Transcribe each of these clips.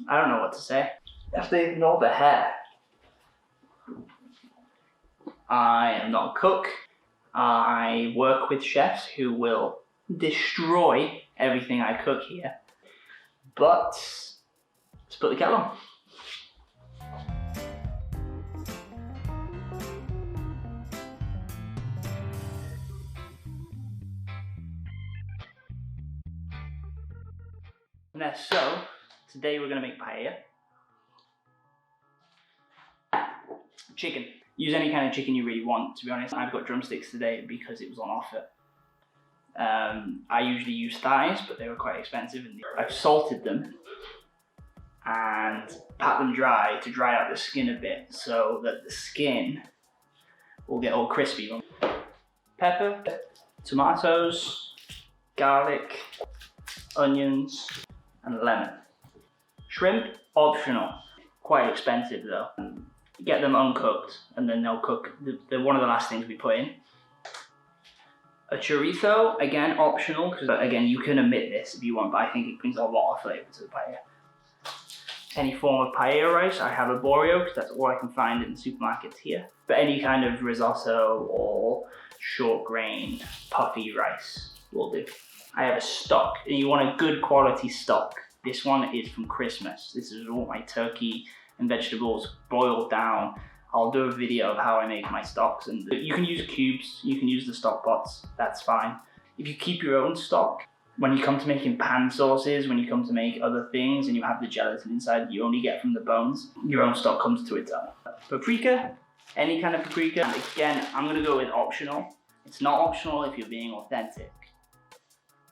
I don't know what to say. You have to ignore the hair. I am not a cook. I work with chefs who will destroy everything I cook here. But let's put the kettle on. So, today we're going to make paella. Chicken. Use any kind of chicken you really want, to be honest. I've got drumsticks today because it was on offer. I usually use thighs, but they were quite expensive. I've salted them and pat them dry to dry out the skin a bit so that the skin will get all crispy. Pepper, tomatoes, garlic, onions, and lemon. Shrimp, optional. Quite expensive though. Get them uncooked and then they'll cook. They're one of the last things we put in. A chorizo, again, optional, because again, you can omit this if you want, but I think it brings a lot of flavour to the paella. Any form of paella rice, I have a arborio, because that's all I can find in the supermarkets here. But any kind of risotto or short grain, puffy rice will do. I have a stock, and you want a good quality stock. This one is from Christmas. This is all my turkey and vegetables boiled down. I'll do a video of how I make my stocks, and you can use cubes, you can use the stock pots, that's fine. If you keep your own stock, when you come to making pan sauces, when you come to make other things and you have the gelatin inside you only get from the bones, your own stock comes to its own. Paprika, any kind of paprika. And again, I'm gonna go with optional. It's not optional if you're being authentic,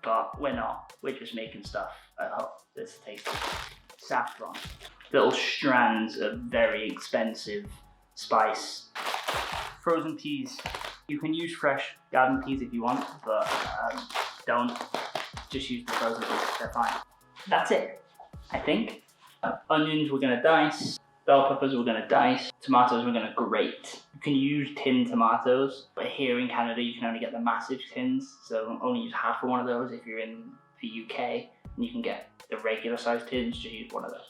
but we're not. We're just making stuff at home that's tasty. Saffron. Little strands of very expensive spice. Frozen peas. You can use fresh garden peas if you want, but don't. Just use the frozen peas, they're fine. That's it, I think. Onions we're gonna dice. Bell peppers we're gonna dice. Tomatoes we're gonna grate. You can use tin tomatoes, but here in Canada you can only get the massive tins, so only use half of one of those. If you're in the UK and you can get the regular sized tins, just use one of those.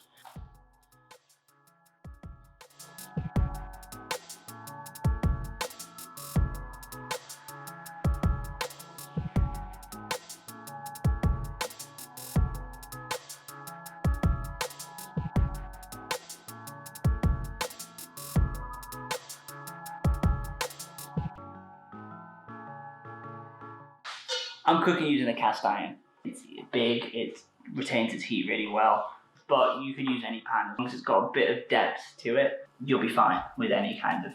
I'm cooking using a cast iron. It's big, it retains its heat really well, but you can use any pan. As long as it's got a bit of depth to it, you'll be fine with any kind of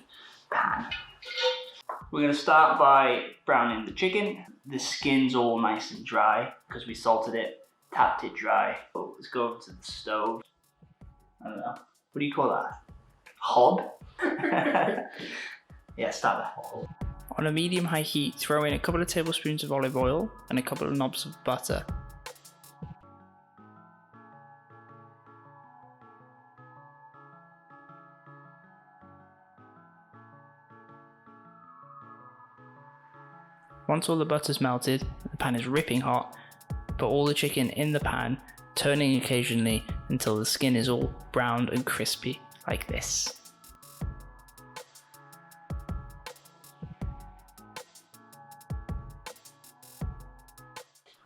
pan. We're gonna start by browning the chicken. The skin's all nice and dry because we salted it, tapped it dry. So let's go over to the stove. I don't know, what do you call that? Hob? Yeah, start the hob. On a medium-high heat, throw in a couple of tablespoons of olive oil and a couple of knobs of butter. Once all the butter's melted, the pan is ripping hot, put all the chicken in the pan, turning occasionally until the skin is all browned and crispy, like this.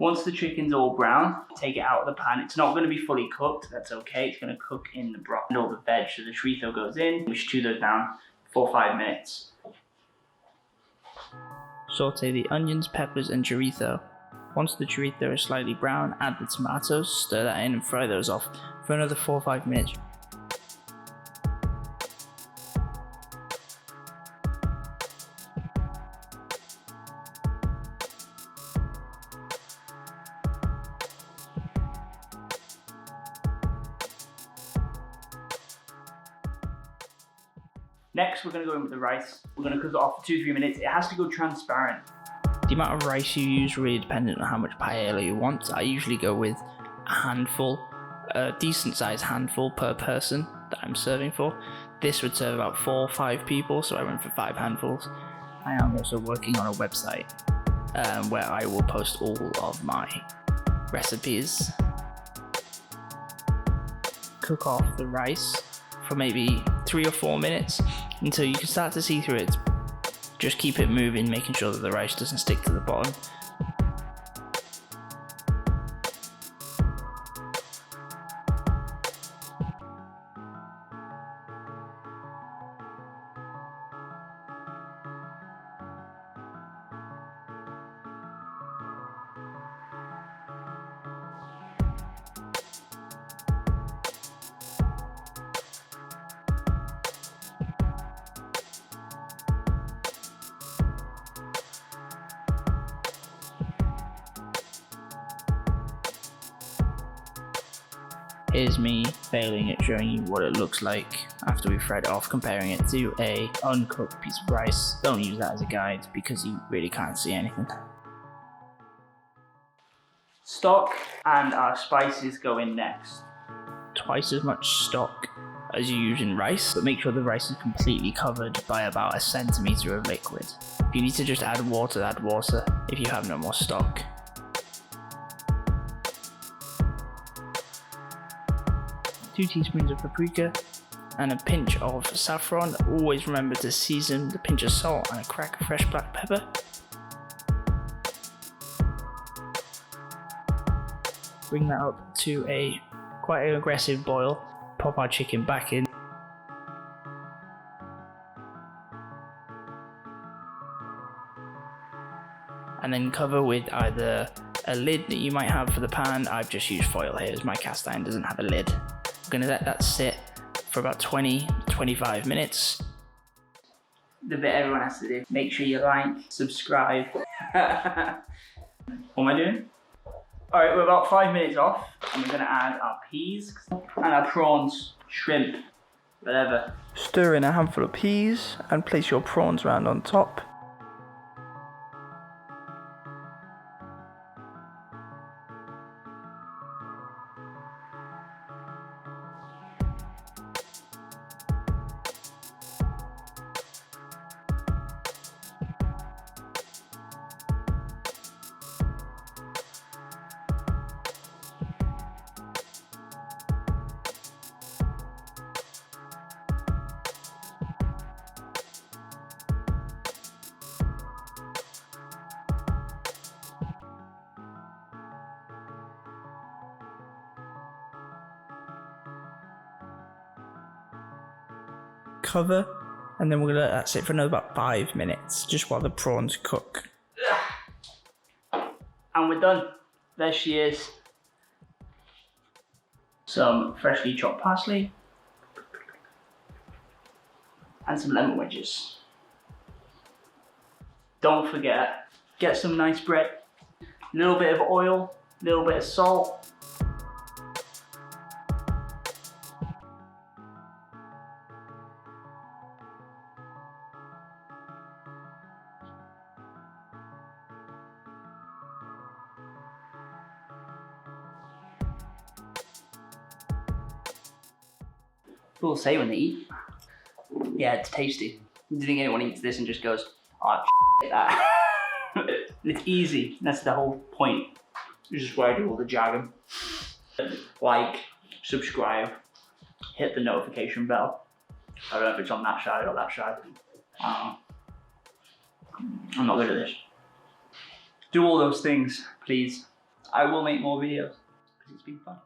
Once the chicken's all brown, take it out of the pan. It's not going to be fully cooked, that's okay. It's going to cook in the broth and all the veg. So the chorizo goes in, we stew those down for 5 minutes. Saute the onions, peppers and chorizo. Once the chorizo is slightly brown, add the tomatoes, stir that in and fry those off for another 4 or 5 minutes. Next, we're going to go in with the rice. We're going to cook it off for 2-3 minutes. It has to go transparent. The amount of rice you use really dependent on how much paella you want. I usually go with a handful, a decent sized handful per person that I'm serving for. This would serve about 4 or 5 people, so I went for 5 handfuls. I am also working on a website where I will post all of my recipes. cook off the rice for maybe 3 or 4 minutes until you can start to see through it. Just keep it moving, making sure that the rice doesn't stick to the bottom. Here's me failing at showing you what it looks like after we fry it off, comparing it to a uncooked piece of rice. Don't use that as a guide because you really can't see anything. Stock and our spices go in next. Twice as much stock as you use in rice, but make sure the rice is completely covered by about 1 centimeter of liquid. If you need to just add water if you have no more stock. 2 teaspoons of paprika and a pinch of saffron. Always remember to season with a pinch of salt and a crack of fresh black pepper. Bring that up to a quite an aggressive boil. Pop our chicken back in. And then cover with either a lid that you might have for the pan. I've just used foil here as my cast iron doesn't have a lid. I'm gonna let that sit for about 20-25 minutes. The bit everyone has to do. Make sure you like, subscribe. What am I doing? All right, we're about 5 minutes off and we're gonna add our peas and our prawns, shrimp, whatever. Stir in a handful of peas and place your prawns round on top. Cover, and then we're gonna let that sit for another about 5 minutes, just while the prawns cook. And we're done. There she is. Some freshly chopped parsley and some lemon wedges. Don't forget, get some nice bread, a little bit of oil, a little bit of salt. People say when they eat, yeah, it's tasty. Do you think anyone eats this and just goes, oh, that? It's easy. That's the whole point. This is where I do all the jargon. Like, subscribe, hit the notification bell. I don't know if it's on that side or that side. I'm not good at this. Do all those things, please. I will make more videos because it's been fun.